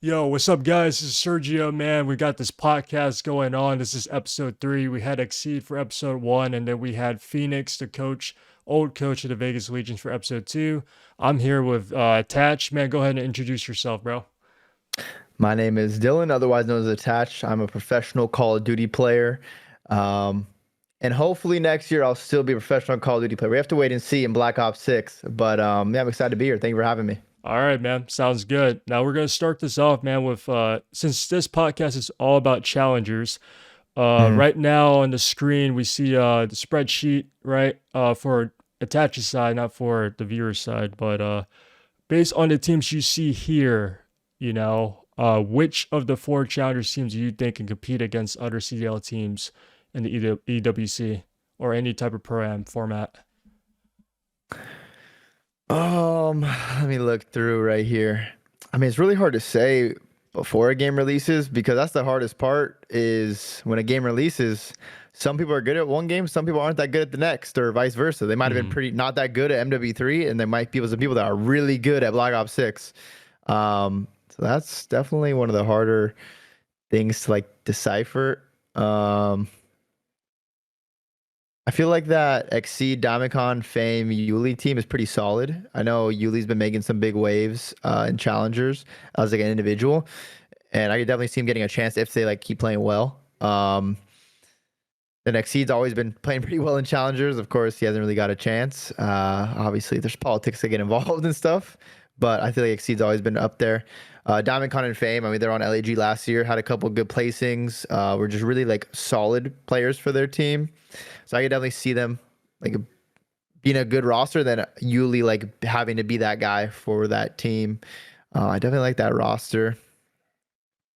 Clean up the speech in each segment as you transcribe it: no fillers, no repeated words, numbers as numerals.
Yo, what's up, guys? This is Sergio, man. We got this podcast going on. This is episode 3. We had Exceed for episode 1, and then we had Phoenix, the coach, old coach of the Vegas Legions, for episode 2. I'm here with Tatch. Man, go ahead and introduce yourself, bro. My name is Dylan, otherwise known as Attached. I'm a professional Call of Duty player. Um, and hopefully next year I'll still be a professional Call of Duty player. We have to wait and see in Black Ops 6. But yeah, I'm excited to be here. Thank you for having me. All right, man. Sounds good. Now we're going to start this off, man, with since this podcast is all about challengers. Mhm. Right now on the screen, we see the spreadsheet, right, for Attach's side, not for the viewer side, but based on the teams you see here, which of the 4 challengers teams do you think can compete against other CDL teams in the EWC or any type of pro-am format? Let me look through right here. I mean, it's really hard to say before a game releases because that's the hardest part is when a game releases, some people are good at one game, some people aren't that good at the next, or vice versa. They might have been Hmm. pretty not that good at MW3, and there might be some people that are really good at Black Ops 6. So that's definitely one of the harder things to like decipher. Um, I feel like that Exceed, Diamondcon, Fame, Yuli team is pretty solid. I know Yuli's been making some big waves in challengers as like an individual, and I could definitely see him getting a chance if they like keep playing well. Then Exceed's always been playing pretty well in challengers. Of course, he hasn't really got a chance. Obviously, there's politics that get involved and stuff, but I feel like Exceed's always been up there. Diamondcon and Fame, I mean, they're on LAG last year, had a couple good placings. Were just really like solid players for their team. So I could definitely see them like being a good roster than Yuli like having to be that guy for that team. I definitely like that roster.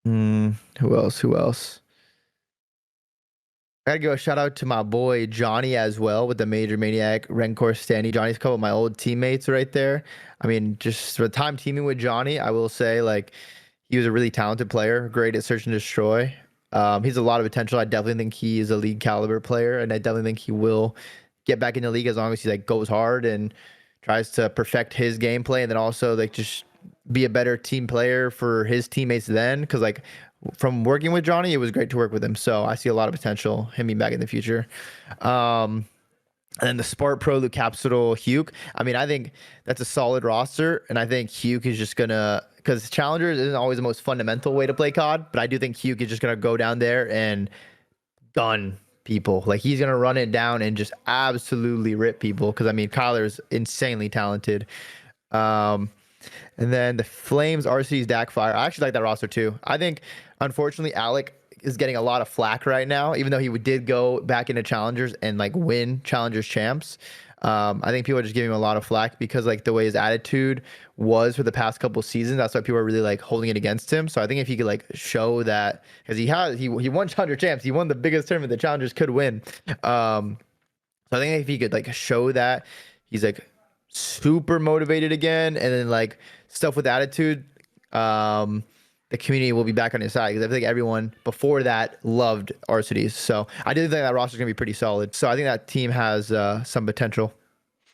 Who else? Who else? I gotta give a shout out to my boy Johnny as well with the Major Maniac Rencor Stanley. Johnny's a couple of my old teammates right there. I mean, just for the time teaming with Johnny, I will say like he was a really talented player, great at search and destroy. He's a lot of potential. I definitely think he is a league caliber player, and I definitely think he will get back in the league as long as he like goes hard and tries to perfect his gameplay, and then also like just be a better team player for his teammates then. Because like from working with Johnny, it was great to work with him. So I see a lot of potential him being back in the future. Um, and then the Spark Pro, Luke Capsule, Huke. I mean, I think that's a solid roster, and I think Huke is just gonna because challengers isn't always the most fundamental way to play COD, but I do think Huke is just gonna go down there and gun people. Like he's gonna run it down and just absolutely rip people. Because I mean, Kyler is insanely talented. Um, and then the Flames, RC's Fire. I actually like that roster too. I think, unfortunately, Alec is getting a lot of flack right now, even though he did go back into challengers and like win challengers champs. I think people are just giving him a lot of flack because like the way his attitude was for the past couple seasons. That's why people are really like holding it against him. So I think if he could like show that because he won challenger champs, he won the biggest tournament the challengers could win. So I think if he could like show that he's like super motivated again, and then like stuff with attitude, the community will be back on his side because I think everyone before that loved Arcides. So I do think that roster is gonna be pretty solid. So I think that team has some potential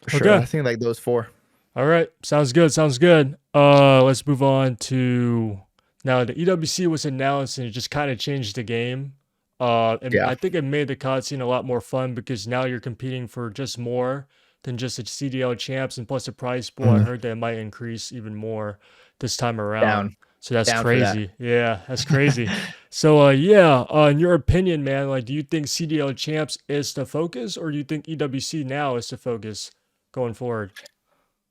for sure. Okay. I think like those four. All right. Sounds good. Sounds good. Let's move on to now the EWC was announced and it just kind of changed the game. And Yeah. I think it made the COD scene a lot more fun because now you're competing for just more than just the CDL champs, and plus the prize pool. I Mhm. heard that it might increase even more this time around. Down, So that's down for that. crazy. Yeah, that's crazy. So yeah, in your opinion, man, like, do you think CDL champs is the focus, or do you think EWC now is the focus going forward?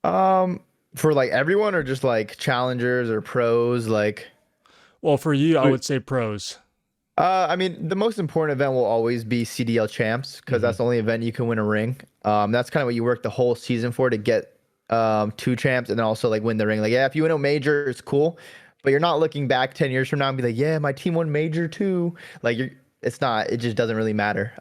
Um, for like everyone or just like challengers or pros, like. Well, for you, I would say pros. I mean, the most important event will always be CDL Champs because Hmm. that's the only event you can win a ring. That's kind of what you work the whole season for to get 2 champs and then also like win the ring. Like, yeah, if you win a major, it's cool, but you're not looking back 10 years from now and be like, yeah, my team won major too. Like, it's not. It just doesn't really matter.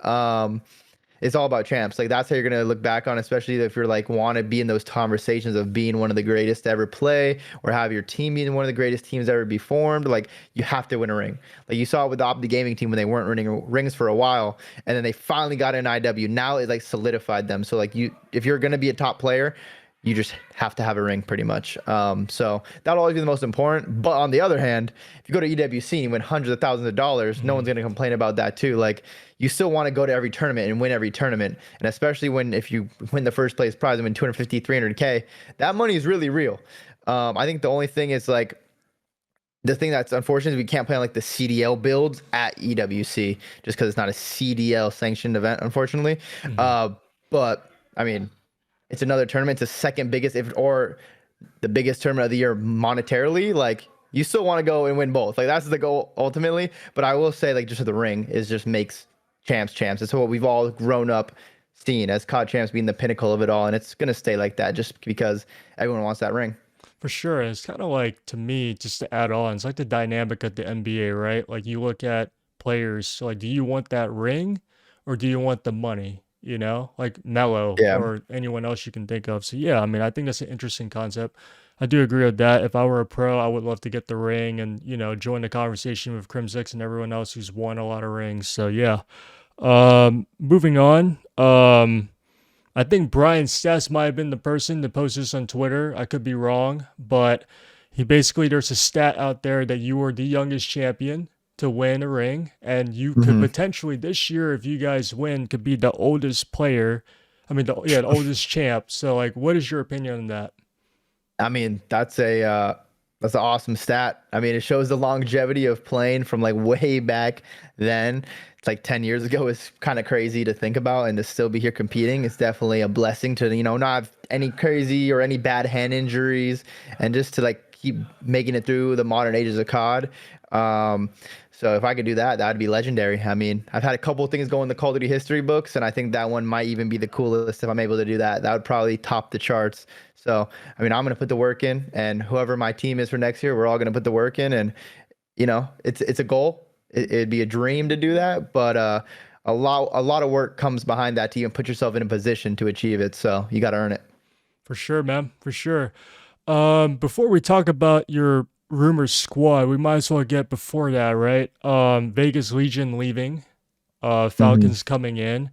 It's all about champs. Like that's how you're gonna look back on, especially if you're like want to be in those conversations of being one of the greatest to ever play, or have your team being one of the greatest teams ever be formed. Like you have to win a ring. Like you saw with the Opti Gaming team when they weren't winning rings for a while, and then they finally got an IW. Now it like solidified them. So like you, if you're gonna be a top player, you just have to have a ring pretty much. So that'll always be the most important. But on the other hand, if you go to EWC and you win hundreds of thousands of dollars, no one's going to complain about that too. Like, you still want to go to every tournament and win every tournament. And especially if you win the first place prize and win 250, 300K, that money is really real. I think the only thing is like, the thing that's unfortunate is we can't play on like the CDL builds at EWC just because it's not a CDL sanctioned event, unfortunately. But I mean, it's another tournament. It's the second biggest, or the biggest tournament of the year monetarily. Like, you still want to go and win both. Like, that's the goal ultimately. But I will say, like, just the ring is just makes champs champs. It's what we've all grown up seeing as COD champs being the pinnacle of it all, and it's gonna stay like that just because everyone wants that ring. For sure. And it's kind of like, to me, just to add on, it's like the dynamic of the NBA, right? Like, you look at players, so like, do you want that ring or do you want the money? You know, like Mello Yeah. or anyone else you can think of. So yeah, I mean, I think that's an interesting concept. I do agree with that. If I were a pro, I would love to get the ring and, join the conversation with Crim6 and everyone else who's won a lot of rings. So yeah. Moving on. I think Brian Stess might have been the person to post this on Twitter. I could be wrong, but there's a stat out there that you were the youngest champion to win a ring, and you could potentially this year, if you guys win, could be the oldest player. I mean, the oldest champ. So, like, what is your opinion on that? I mean, that's an awesome stat. I mean, it shows the longevity of playing from like way back then. It's like 10 years ago. Is kind of crazy to think about, and to still be here competing. It's definitely a blessing to, not have any crazy or any bad hand injuries, and just to like keep making it through the modern ages of COD. So if I could do that, that'd be legendary. I mean, I've had a couple of things go in the Call of Duty history books, and I think that one might even be the coolest if I'm able to do that. That would probably top the charts. So, I mean, I'm going to put the work in, and whoever my team is for next year, we're all going to put the work in. And, it's a goal. It'd be a dream to do that, but a lot of work comes behind that to even put yourself in a position to achieve it. So you got to earn it. For sure, man. For sure. Before we talk about your rumor squad, we might as well get before that, right? Vegas Legion leaving, Falcons coming in.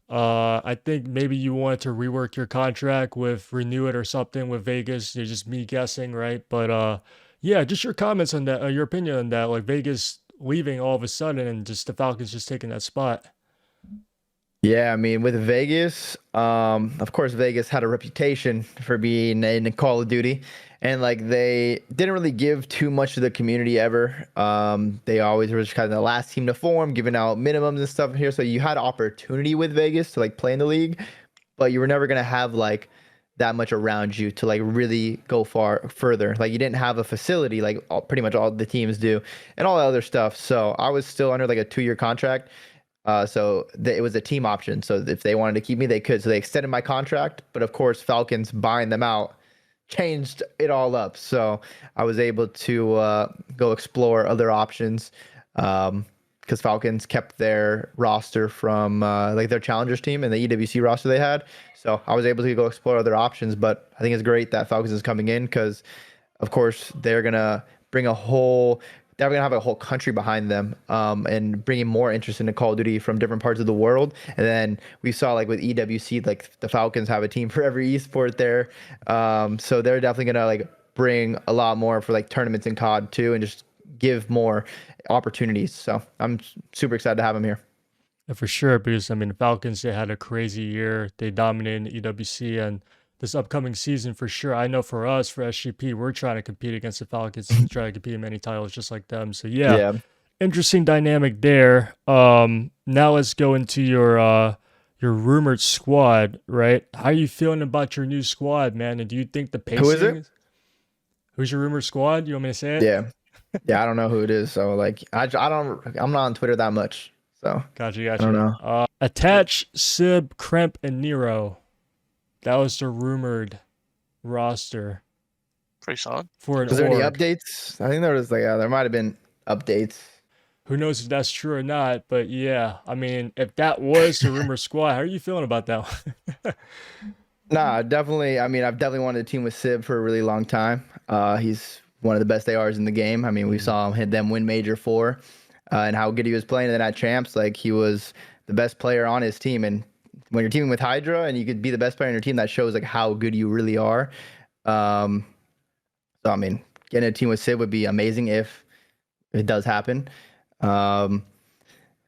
I think maybe you wanted to rework your contract with renew it or something with Vegas. It's just me guessing, right? But yeah, just your comments on that, your opinion on that, like Vegas leaving all of a sudden and just the Falcons just taking that spot. Yeah, I mean, with Vegas, of course, Vegas had a reputation for being in Call of Duty, and like they didn't really give too much to the community ever. They always were just kind of the last team to form, giving out minimums and stuff here. So you had opportunity with Vegas to like play in the league, but you were never gonna have like that much around you to like really go further. Like, you didn't have a facility like pretty much all the teams do, and all that other stuff. So I was still under like a 2-year contract. It was a team option. So if they wanted to keep me, they could. So they extended my contract. But of course, Falcons buying them out changed it all up. So I was able to go explore other options, because Falcons kept their roster from like their challengers team and the EWC roster they had. So I was able to go explore other options. But I think it's great that Falcons is coming in because, of course, they're gonna bring a whole. They're gonna have a whole country behind them, and bringing more interest into Call of Duty from different parts of the world. And then we saw like with EWC, like the Falcons have a team for every esport there. So they're definitely gonna like bring a lot more for like tournaments in COD too, and just give more opportunities. So I'm super excited to have them here. Yeah, for sure, because I mean, the Falcons, they had a crazy year. They dominated EWC, and this upcoming season, for sure, I know for us, for SGP, we're trying to compete against the Falcons and try to compete in many titles just like them. So yeah, Yeah. interesting dynamic there. Now let's go into your rumored squad, right? How are you feeling about your new squad, man? And do you think the Who is pacing? it? Who's your rumored squad? You want me to say it? Yeah. Yeah, I don't know who it is. So like, I'm not on Twitter that much. So Gotcha, I don't gotcha. know. Attach, Sib, Kremp, and Nero. That was the rumored roster Pretty solid. for an Was there any org. updates? I think there was like, there might have been updates. Who knows if that's true or not? But yeah, I mean, if that was the rumor squad, how are you feeling about that one? Nah, definitely. I mean, I've definitely wanted a team with Sib for a really long time. He's one of the best ARs in the game. I mean, we saw him hit them win Major 4, and how good he was playing. And then at Champs, like, he was the best player on his team. And when you're teaming with Hydra and you could be the best player on your team, that shows like how good you really are. So I mean, getting a team with Sid would be amazing if it does happen. And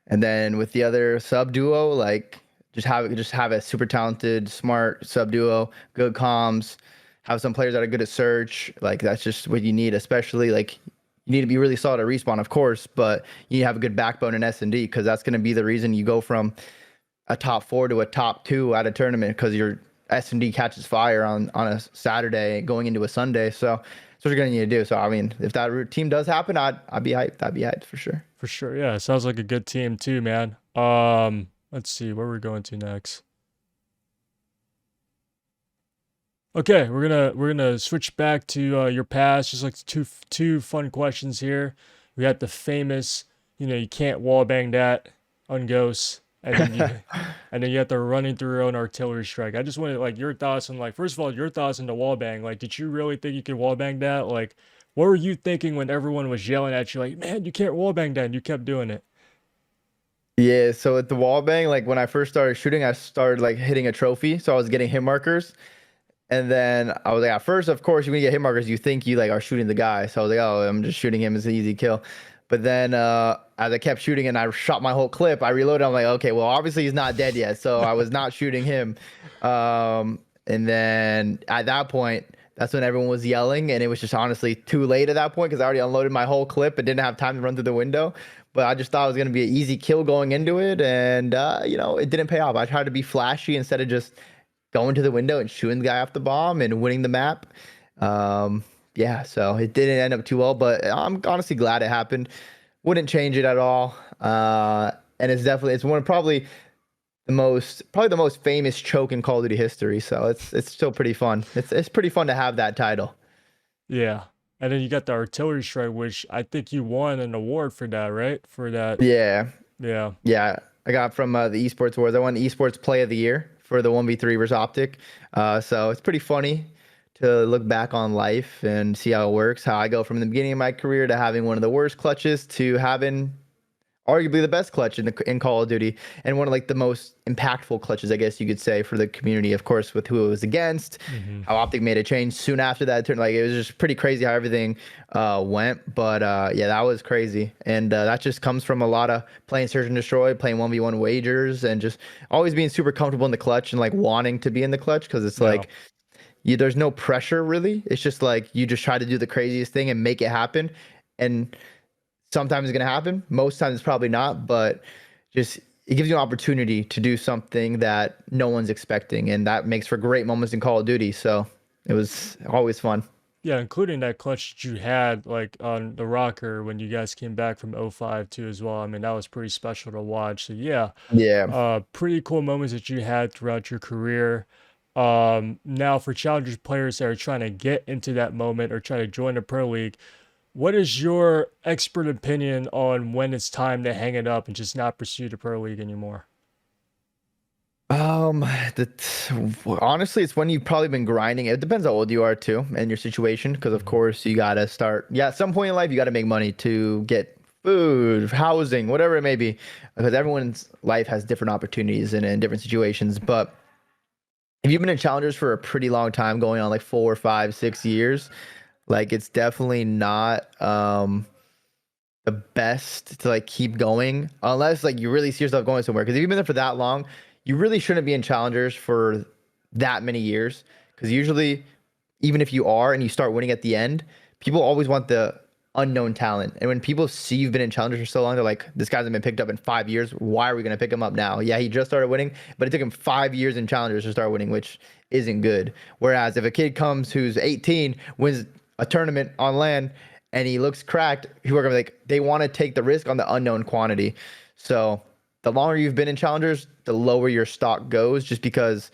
then with the other sub duo, like just have a super talented, smart sub duo, good comms, have some players that are good at search. Like that's just what you need, especially like you need to be really solid at respawn, of course, but you need to have a good backbone in S&D because that's going to be the reason you go from a top 4 to a top 2 at a tournament because your S&D catches fire on a Saturday going into a Sunday. So that's what you're going to need to do. So I mean, if that team does happen, I'd be hyped. I'd be hyped for sure. For sure. Yeah, sounds like a good team too, man. Let's see where we're going to next. Okay, we're gonna switch back to your past. Just like two fun questions here. We got the famous, you can't wall bang that on ghosts, and then you have the running through your own artillery strike. I just wanted like your thoughts on like first of all your thoughts on the wall bang. Like, did you really think you could wall bang that? Like, what were you thinking when everyone was yelling at you like, man, you can't wall bang that, and you kept doing it? Yeah, so at the wall bang, like when I first started shooting, I started like hitting a trophy. So I was getting hit markers. And then I was like, at first, of course, when you get hit markers, you think you like are shooting the guy. So I was like, oh, I'm just shooting him. It's an easy kill. But then as I kept shooting and I shot my whole clip, I reloaded. I'm like, okay, well, obviously he's not dead yet. So I was not shooting him. And then at that point, that's when everyone was yelling. And it was just honestly too late at that point because I already unloaded my whole clip and didn't have time to run through the window. But I just thought it was going to be an easy kill going into it. And, it didn't pay off. I tried to be flashy instead of just going to the window and shooting the guy off the bomb and winning the map. Yeah, so it didn't end up too well, but I'm honestly glad it happened. Wouldn't change it at all. And it's one of probably the most famous choke in Call of Duty history. So it's still pretty fun. It's pretty fun to have that title. Yeah. And then you got the artillery strike, which I think you won an award for that, right? For that. Yeah, Yeah. yeah. I got from the esports awards. I won esports play of the year for the 1v3 versus Optic. So it's pretty funny to look back on life and see how it works, how I go from the beginning of my career to having one of the worst clutches to having arguably the best clutch in Call of Duty and one of like the most impactful clutches, I guess you could say, for the community, of course, with who it was against, how Optic made a change soon after that turn. Like it was just pretty crazy how everything went. But yeah, that was crazy. And that just comes from a lot of playing Search and Destroy, playing 1v1 wagers, and just always being super comfortable in the clutch and like wanting to be in the clutch because it's like there's no pressure really. It's just like you just try to do the craziest thing and make it happen. And sometimes it's going to happen. Most times it's probably not, but just it gives you an opportunity to do something that no one's expecting. And that makes for great moments in Call of Duty. So it was always fun. Yeah, including that clutch that you had like on the rocker when you guys came back from '05 too as well. I mean, that was pretty special to watch. So yeah, Yeah. pretty cool moments that you had throughout your career. Now for challengers players that are trying to get into that moment or try to join the pro league, what is your expert opinion on when it's time to hang it up and just not pursue the pro league anymore? Honestly, it's when you've probably been grinding. It depends how old you are too and your situation, because of course you gotta start. Yeah, at some point in life you gotta make money to get food, housing, whatever it may be, because everyone's life has different opportunities and in different situations. But if you've been in challengers for a pretty long time, going on like 4, 5, 6 years, like it's definitely not the best to like keep going unless like you really see yourself going somewhere. Because if you've been there for that long, you really shouldn't be in challengers for that many years. Because usually, even if you are and you start winning at the end, people always want the unknown talent. And when people see you've been in challengers for so long, they're like, this guy hasn't been picked up in 5 years. Why are we going to pick him up now? Yeah, he just started winning, but it took him 5 years in challengers to start winning, which isn't good. Whereas if a kid comes who's 18, wins a tournament on LAN, and he looks cracked, people are gonna be like, they want to take the risk on the unknown quantity. So the longer you've been in challengers, the lower your stock goes, just because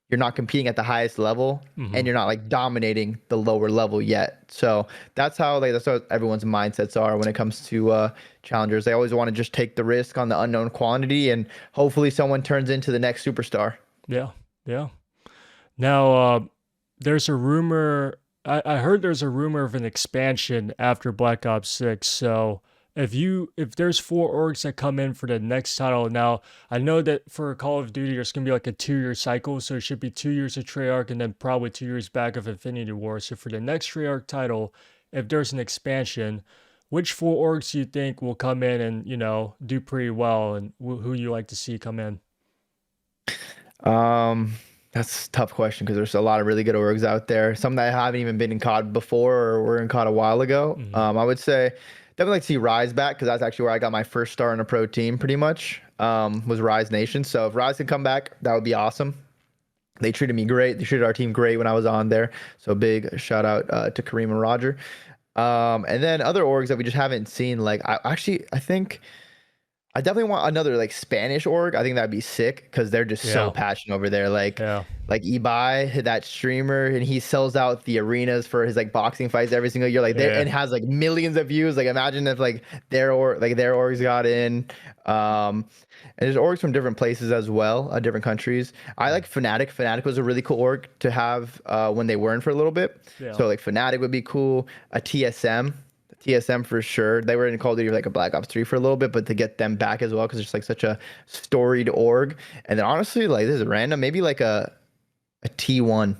you're not competing at the highest level and you're not like dominating the lower level yet. So that's how everyone's mindsets are when it comes to challengers. They always want to just take the risk on the unknown quantity, and hopefully someone turns into the next superstar. Yeah, yeah. Now, there's a rumor. I heard there's a rumor of an expansion after Black Ops 6. So if there's 4 orgs that come in for the next title, now I know that for Call of Duty there's gonna be like a 2-year cycle, so it should be 2 years of Treyarch and then probably 2 years back of Infinity War. So for the next Treyarch title, if there's an expansion, which 4 orgs do you think will come in and do pretty well, and who you like to see come in? Um, that's a tough question because there's a lot of really good orgs out there. Some that haven't even been in COD before or were in COD a while ago. Hmm. I would say definitely like to see Rise back because that's actually where I got my first star in a pro team pretty much. Was Rise Nation. So if Rise can come back, that would be awesome. They treated me great. They treated our team great when I was on there. So big shout out to Kareem and Roger. And then other orgs that we just haven't seen. Like I think I definitely want another like Spanish org. I think that'd be sick because they're just so Yeah, passionate over there. yeah, Like Ibai, that streamer, and he sells out the arenas for his like boxing fights every single year. Like there yeah. and has like millions of views. Like imagine if like their orgs got in. And there's orgs from different places as well, different countries. I Mm. like Fnatic. Fnatic was a really cool org to have when they weren't for a little bit. Yeah. So like Fnatic would be cool. A TSM. TSM for sure. They were in Call of Duty like a Black Ops 3 for a little bit, but to get them back as well because it's like such a storied org. And then honestly, like this is random, maybe like a T1,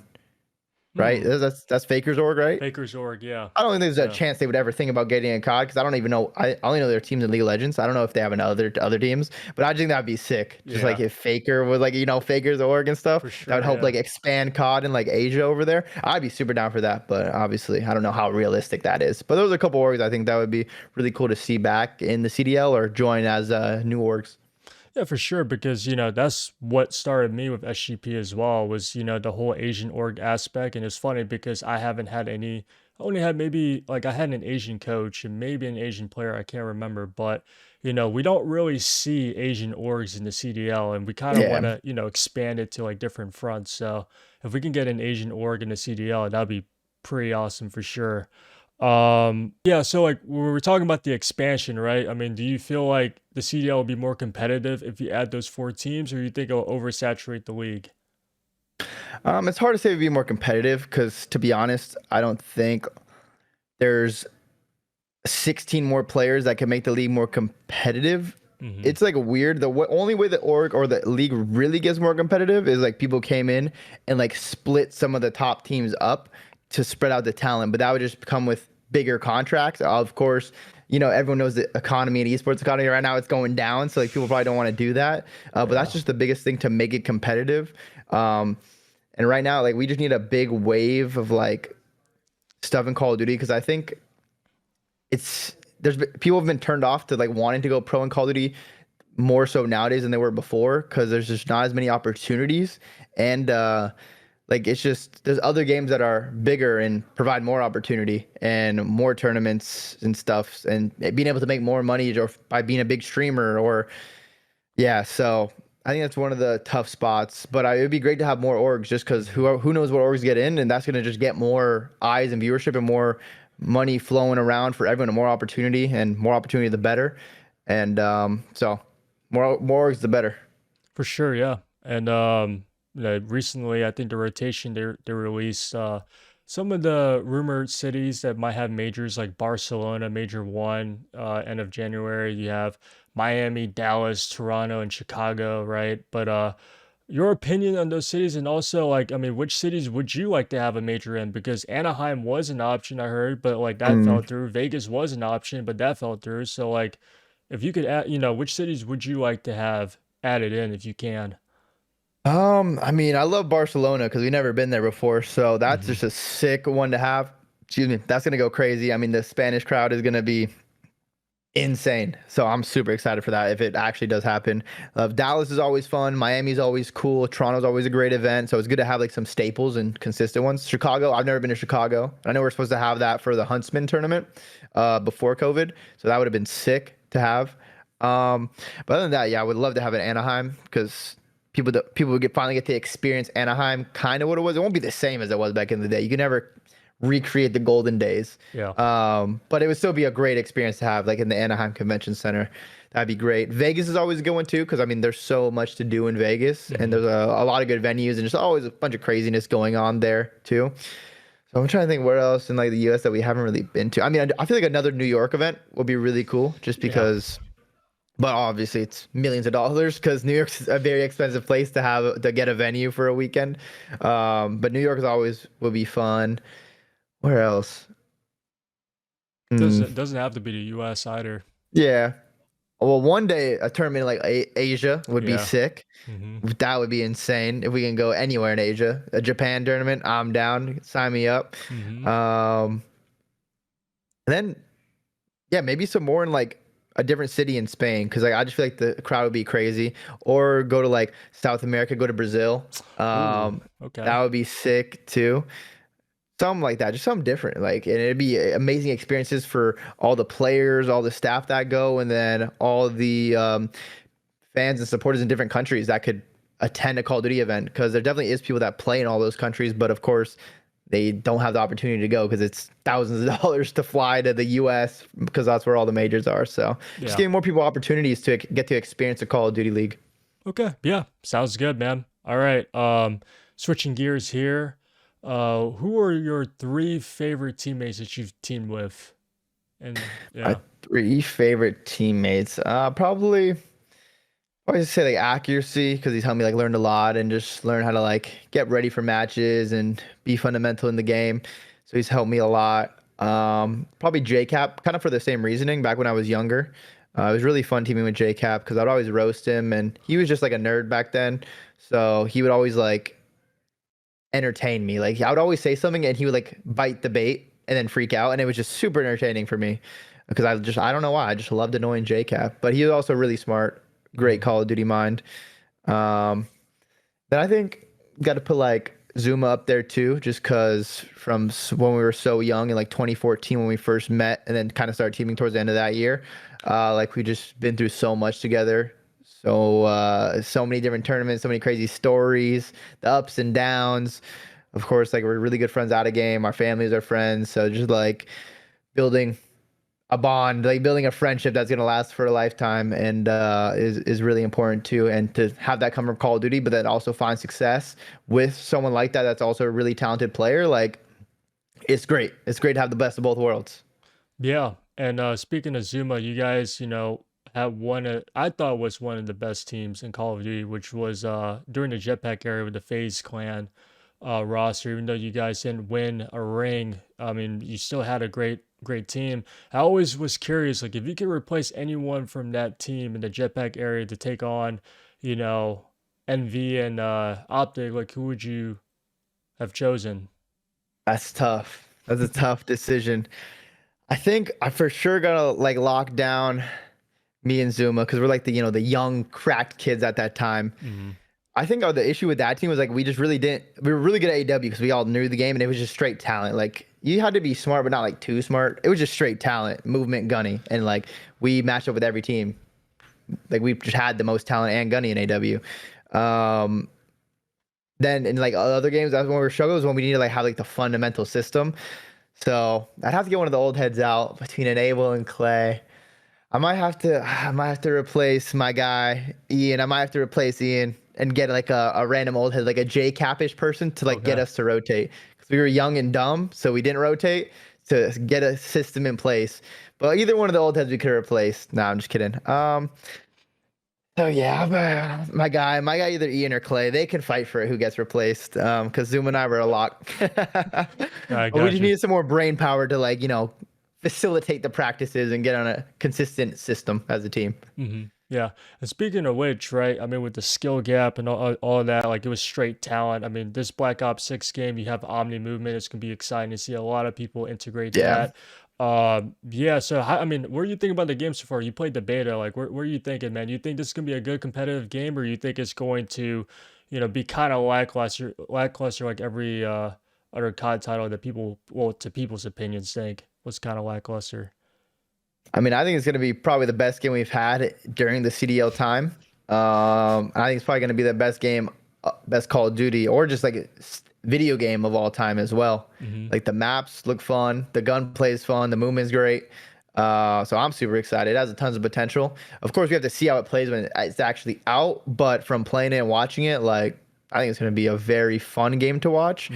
right? Hmm. That's Faker's org, right? Baker's org, yeah. I don't think there's a Yeah. chance they would ever think about getting a COD because I don't even know. I only know their teams in League of Legends. I don't know if they have other teams, but I just think that'd be sick. Just like Yeah, if Faker was like Faker's org and stuff, for that would sure, help yeah. like expand COD in like Asia over there. I'd be super down for that, but obviously I don't know how realistic that is. But those are a couple orgs I think that would be really cool to see back in the CDL or join as new orgs. Yeah, for sure, because that's what started me with SGP as well, was the whole Asian org aspect. And it's funny because I haven't had any. I only had maybe like I had an Asian coach and maybe an Asian player, I can't remember, but we don't really see Asian orgs in the CDL, and we kind of want Yeah. to expand it to like different fronts. So if we can get an Asian org in the CDL, that'd be pretty awesome for sure. Yeah, so like we were talking about the expansion, right? I mean, do you feel like the CDL will be more competitive if you add those 4 teams, or you think it'll oversaturate the league? It's hard to say it'd be more competitive because to be honest, I don't think there's 16 more players that can make the league more competitive. Hmm. It's like weird. Only way the org or the league really gets more competitive is like people came in and like split some of the top teams up to spread out the talent, but that would just come with bigger contracts. Of course, everyone knows the economy and esports economy right now it's going down, so like people probably don't want to do that. But that's Yeah. just the biggest thing to make it competitive. Um, and right now, like we just need a big wave of like stuff in Call of Duty because I think people have been turned off to like wanting to go pro in Call of Duty more so nowadays than they were before because there's just not as many opportunities and like it's just there's other games that are bigger and provide more opportunity and more tournaments and stuff and being able to make more money or by being a big streamer or yeah, so I think that's one of the tough spots. But it would be great to have more orgs, just because who knows what orgs get in, and that's gonna just get more eyes and viewership and more money flowing around for everyone, and more opportunity the better. And so more orgs the better. For sure, yeah. And recently, I think the rotation they released some of the rumored cities that might have majors, like Barcelona, Major One, end of January. You have Miami, Dallas, Toronto, and Chicago, right? But your opinion on those cities, and also like, I mean, which cities would you like to have a major in? Because Anaheim was an option, I heard, but like that Mm. fell through. Vegas was an option, but that fell through. So like, if you could add, which cities would you like to have added in if you can? I mean, I love Barcelona because we've never been there before, so that's Hmm. just a sick one to have. Excuse me, that's gonna go crazy. I mean, the Spanish crowd is gonna be insane. So I'm super excited for that if it actually does happen. Dallas is always fun. Miami's always cool. Toronto's always a great event. So it's good to have like some staples and consistent ones. Chicago, I've never been to Chicago. I know we're supposed to have that for the Huntsman tournament before COVID. So that would have been sick to have. But other than that, yeah, I would love to have an Anaheim because people would finally get to experience Anaheim kind of what it was. It won't be the same as it was back in the day. You can never recreate the golden days. Yeah. But it would still be a great experience to have like in the Anaheim Convention Center. That'd be great. Vegas is always a good one too, because I mean there's so much to do in Vegas and Hmm. there's a lot of good venues and just always a bunch of craziness going on there too. So I'm trying to think where else in like the US that we haven't really been to. I mean, I feel like another New York event would be really cool just Yeah. because, but obviously it's millions of dollars because New York's a very expensive place to get a venue for a weekend. But New York is always would be fun. Where else? Hmm. Doesn't have to be the US either. Yeah. Well, one day a tournament like Asia would be Yeah. sick. Mm-hmm. That would be insane if we can go anywhere in Asia. A Japan tournament, I'm down. Sign me up. Mm-hmm. Um, and then yeah, maybe some more in like a different city in Spain because like I just feel like the crowd would be crazy. Or go to like South America, go to Brazil. Ooh, Um, okay. that would be sick too. Something like that, just something different. Like, and it'd be amazing experiences for all the players, all the staff that go, and then all the fans and supporters in different countries that could attend a Call of Duty event. Because there definitely is people that play in all those countries, but of course, they don't have the opportunity to go because it's thousands of dollars to fly to the US because that's where all the majors are. So just Yeah. giving more people opportunities to get to experience a Call of Duty League. Okay. Yeah. Sounds good, man. All right. Switching gears here. Who are your three favorite teammates that you've teamed with? And My yeah. three favorite teammates, probably say like accuracy because he's helped me like learn a lot and just learn how to like get ready for matches and be fundamental in the game. So he's helped me a lot. Probably JCap, kind of for the same reasoning. Back when I was younger, it was really fun teaming with JCap because I'd always roast him and he was just like a nerd back then. So he would always like entertain me. Like I would always say something and he would like bite the bait and then freak out, and it was just super entertaining for me because I don't know why I just loved annoying JCap. But he was also really smart, great Mm-hmm. Call of Duty mind. Um, then I think got to put like Zuma up there too, just because from when we were so young in like 2014 when we first met, and then kind of started teaming towards the end of that year. Like we just been through so much together. So many different tournaments, so many crazy stories, the ups and downs. Of course, like we're really good friends out of game. Our families are friends, so just like building a bond, like building a friendship that's gonna last for a lifetime, and is really important too. And to have that come from Call of Duty, but then also find success with someone like that that's also a really talented player, like it's great. It's great to have the best of both worlds. Yeah. And speaking of Zuma, you guys, had one of, I thought was one of the best teams in Call of Duty, which was during the Jetpack era with the FaZe Clan roster. Even though you guys didn't win a ring, I mean, you still had a great team. I always was curious, like if you could replace anyone from that team in the Jetpack area to take on, you know, NV and Optic, like who would you have chosen? That's tough. That's a tough decision. I think I for sure gotta like lock down me and Zuma because we're like the young cracked kids at that time. Hmm. I think the issue with that team was like we just really didn't. We were really good at AW because we all knew the game and it was just straight talent. Like you had to be smart, but not like too smart. It was just straight talent, movement, gunny, and like we matched up with every team. Like we just had the most talent and gunny in AW. Then in like other games, that's when we were struggling. Was when we needed to like have like the fundamental system. So I'd have to get one of the old heads out between Enable and Clay. I might have to replace my guy Ian. I might have to replace Ian and get like a random old head, like a J Capish person to like get Okay. us to rotate because we were young and dumb, so we didn't rotate to get a system in place. But either one of the old heads we could replace. Nah, I'm just kidding. So yeah, my guy, either Ian or Clay, they can fight for it who gets replaced. Because Zoom and I were a lock. I But we got just you. needed some more brain power to like facilitate the practices and get on a consistent system as a team. Yeah. And speaking of which, right? I mean, with the skill gap and all of that, like it was straight talent. I mean, this Black Ops 6 game, you have Omni Movement. It's gonna be exciting to see a lot of people integrate Yeah. that. Yeah. So, I mean, what do you think about the game so far? You played the beta. Like, where are you thinking, man? You think this is gonna be a good competitive game, or you think it's going to, be kind of lackluster like every other COD title that people, well, to people's opinions, think was kind of lackluster. I mean, I think it's going to be probably the best game we've had during the CDL time. I think it's probably going to be the best game, best Call of Duty, or just like a video game of all time as well. Hmm. Like the maps look fun, the gunplay is fun, the movement's great. So I'm super excited. It has tons of potential. Of course, we have to see how it plays when it's actually out. But from playing it and watching it, like I think it's going to be a very fun game to watch.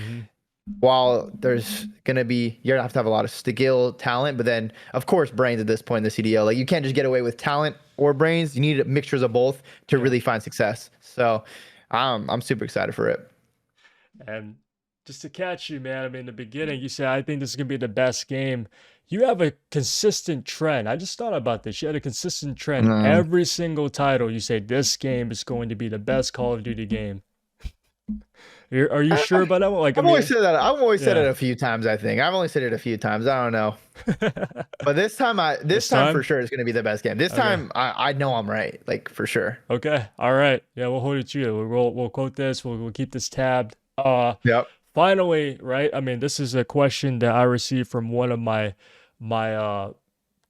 while there's gonna be you're gonna have to have a lot of skill, talent, but then of course brains at this point in the CDL. Like you can't just get away with talent or brains. You need mixtures of both to Yeah. really find success. So I'm super excited for it. And just to catch you, man, I mean, in the beginning, you said, I think this is going to be the best game. You have a consistent trend. I just thought about this. You had a consistent trend. Um, Every single title, you say, this game is going to be the best Call of Duty game. Are you sure about that one? Like, I I've always mean, said that. I've always said it yeah. a few times, I think. I've only said it a few times. I don't know. But this This time for time? sure it's gonna be the best game. This Okay. time I know I'm right, like for sure. Okay. All right. Yeah, we'll hold it to you. We'll quote this. We'll keep this tabbed. Yep. Finally, right? I mean, this is a question that I received from one of my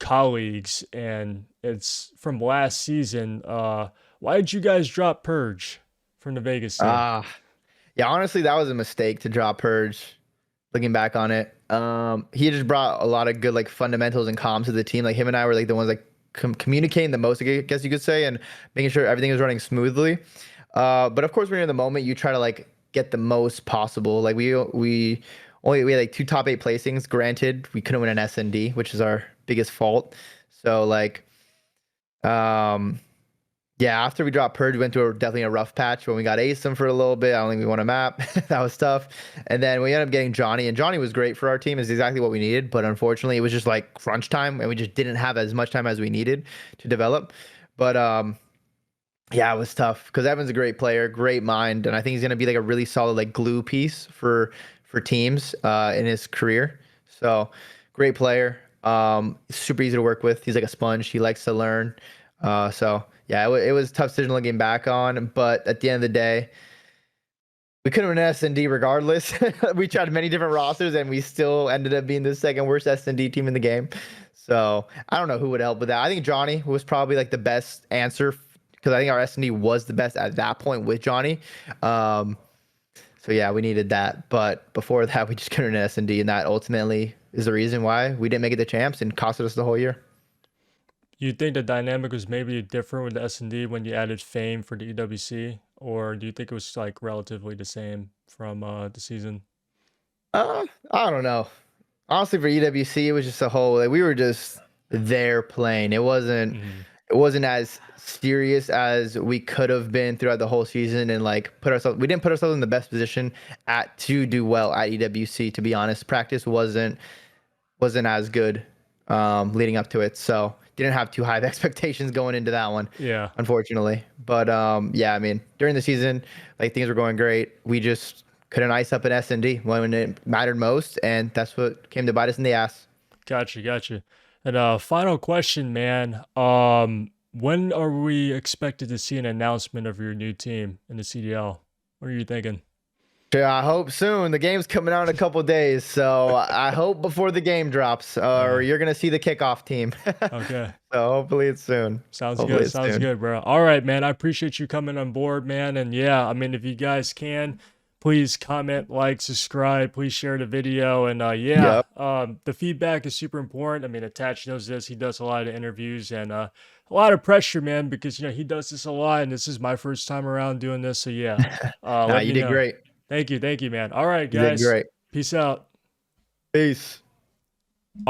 colleagues, and it's from last season. Why did you guys drop Purge from the Vegas team? Ah, yeah, honestly, that was a mistake to drop Purge, looking back on it. He just brought a lot of good like fundamentals and comms to the team. Like him and I were like the ones like communicating the most, I guess you could say, and making sure everything was running smoothly. But of course, when you're in the moment, you try to like get the most possible. Like we had like two top eight placings. Granted, we couldn't win an SND, which is our biggest fault. So like, um, yeah, after we dropped Purge, we went through definitely a rough patch when we got Asim for a little bit. I don't think we won a map. That was tough. And then we ended up getting Johnny, and Johnny was great for our team. Is exactly what we needed. But unfortunately, it was just like crunch time, and we just didn't have as much time as we needed to develop. But yeah, it was tough because Evan's a great player, great mind, and I think he's gonna be like a really solid like glue piece for teams in his career. So great player. Super easy to work with. He's like a sponge. He likes to learn. So yeah, it was a tough decision looking back on, but at the end of the day, we couldn't win S&D regardless. We tried many different rosters, and we still ended up being the second worst S&D team in the game. So I don't know who would help with that. I think Johnny was probably like the best answer because I think our S&D was the best at that point with Johnny. Um, so yeah, we needed that. But before that, we just couldn't win S&D, and that ultimately is the reason why we didn't make it to champs and costed us the whole year. You think the dynamic was maybe different with the S&D when you added Fame for the EWC, or do you think it was like relatively the same from the season? I don't know. Honestly, for EWC, it was just a whole like we were just there playing. Hmm. It wasn't as serious as we could have been throughout the whole season and like put ourselves we didn't put ourselves in the best position at to do well at EWC, to be honest. Practice wasn't as good leading up to it. So didn't have too high of expectations going into that one, Yeah. unfortunately. But yeah, I mean, during the season, like things were going great. We just couldn't ice up an S&D when it mattered most, and that's what came to bite us in the ass. Gotcha, gotcha. And final question, man. When are we expected to see an announcement of your new team in the CDL? What are you thinking? Yeah, I hope soon. The game's coming out in a couple days, so I hope before the game drops, or you're gonna see the kickoff team. Okay. So hopefully it's soon. Sounds Hopefully good. it's Sounds soon. good, bro. All right, man. I appreciate you coming on board, man. And yeah, I mean, if you guys can, please comment, like, subscribe. Please share the video. And yeah, Yep. the feedback is super important. I mean, Attach knows this. He does a lot of interviews and a lot of pressure, man, because he does this a lot, and this is my first time around doing this. So yeah, Nah, let you me did know. great. Thank you, man. All right, You did guys. great. Peace out. Peace.